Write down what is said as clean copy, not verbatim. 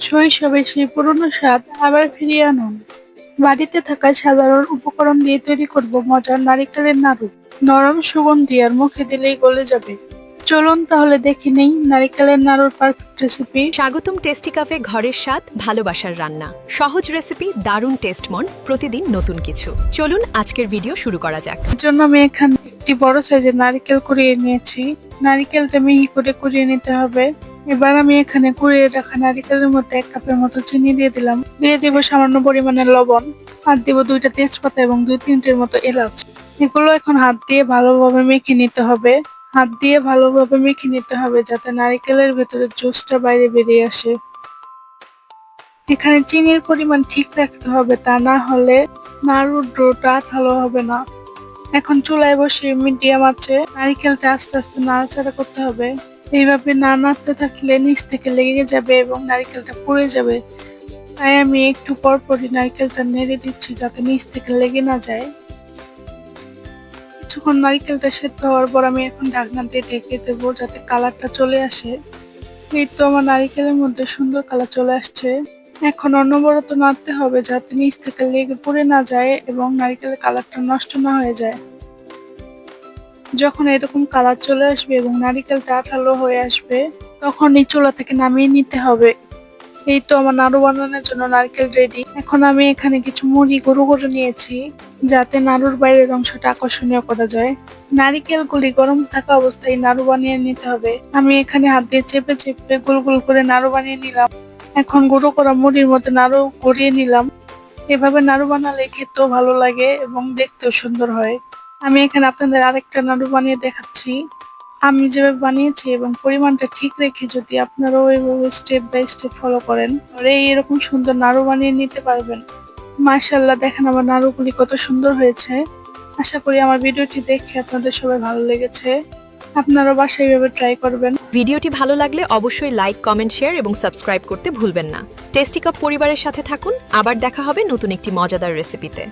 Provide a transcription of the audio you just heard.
শৈশবের সেই পুরনো স্বাদ আবার ফিরিয়ে আনুন। বাড়িতে থাকা সাধারণ উপকরণ দিয়ে তৈরি করব মজার নারিকেলের নাড়ু। নরম সুগন্ধি আর মুখে দিলেই গলে যাবে। চলুন তাহলে দেখে নেই নারিকেলের নাড়ুর পারফেক্ট রেসিপি। স্বাগতম টেস্টি কাফে, ঘরের স্বাদ, ভালোবাসার রান্না। সহজ রেসিপি, দারুণ টেস্ট মন, প্রতিদিন নতুন কিছু। চলুন আজকের ভিডিও শুরু করা যাক। এর জন্য আমি এখানে একটি বড় সাইজের নারিকেল কুড়িয়ে নিয়েছি। নারিকেলটা মিহি করে কুড়িয়ে নিতে হবে। এবার আমি এখানে কুড়িয়ে রাখা নারিকেলের মধ্যে 1 কাপের মতো চিনি দিয়ে দিলাম। দিয়ে দেবো সামান্য পরিমাণের লবণ। আর দেবো 2টা তেজপাতা এবং 2-3টের মতো এলাচ। এগুলো এখন হাত দিয়ে ভালোভাবে মেখে নিতে হবে। হাত দিয়ে ভালোভাবে মেখে নিতে হবে যাতে নারিকেলের ভেতরে জুসটা বাইরে বেরিয়ে আসে। এখানে চিনির পরিমাণ ঠিক রাখতে হবে, তা না হলে নাড়ুর ডোটা আঠালো হবে না। এখন চুলায় বসে মিডিয়াম আঁচে নারিকেলটা আস্তে আস্তে নাড়াচাড়া করতে হবে। এইভাবে না নাড়তে থাকলে নিচ থেকে লেগে যাবে এবং নারিকেলটা পুড়ে যাবে। তাই আমি একটু পর পরই নারিকেলটা নেড়ে দিচ্ছি যাতে নিচ থেকে লেগে না যায়। কিছুক্ষণ নারিকেলটা সেদ্ধ হওয়ার পর আমি এখন ঢাকনা দিয়ে ঢেকে দেবো যাতে কালারটা চলে আসে। এই তো আমার নারিকেলের মধ্যে সুন্দর কালার চলে আসছে। এখন অনবরত নাড়তে হবে যাতে নিচ থেকে লেগে পুড়ে না যায় এবং নারিকেলের কালারটা নষ্ট না হয়ে যায়। যখন এরকম কালার চলে আসবে এবং নারিকেলটা আঠালো হয়ে আসবে, তখন এই চুলা থেকে নামিয়ে নিতে হবে। এই তো আমার নাড়ু বানানোর জন্য নারকেল রেডি। এখন আমি এখানে কিছু মুড়ি গুঁড়ো করে নিয়েছি যাতে নাড়ুর বাইরের অংশটা আকর্ষণীয় করা যায়। নারিকেলগুলি গরম থাকা অবস্থায় নাড়ু বানিয়ে নিতে হবে। আমি এখানে হাত দিয়ে চেপে চেপে গোল গোল করে নাড়ু বানিয়ে নিলাম। এখন গুঁড়ো করা মুড়ির মধ্যে নাড়ু গড়িয়ে নিলাম। এভাবে নাড়ু বানালে খেতেও ভালো লাগে এবং দেখতেও সুন্দর হয়। আমি এখানে আপনাদের আরেকটা নাড়ু বানিয়ে দেখাচ্ছি। আমি যেভাবে বানিয়েছি এবং পরিমাণটা ঠিক রেখে যদি আপনারাও এইভাবে স্টেপ বাই স্টেপ ফলো করেন, তাহলে এরকম সুন্দর নাড়ু বানিয়ে নিতে পারবেন। মাশাআল্লাহ, দেখেন আমার নাড়ুগুলি কত সুন্দর হয়েছে। আশা করি আমার ভিডিওটি দেখে আপনাদের সবাই ভালো লেগেছে। আপনারাও বাসায় এইভাবে ট্রাই করবেন। ভিডিওটি ভালো লাগলে অবশ্যই লাইক, কমেন্ট, শেয়ার এবং সাবস্ক্রাইব করতে ভুলবেন না। টেস্টি কাপ পরিবারের সাথে থাকুন। আবার দেখা হবে নতুন একটি মজাদার রেসিপিতে।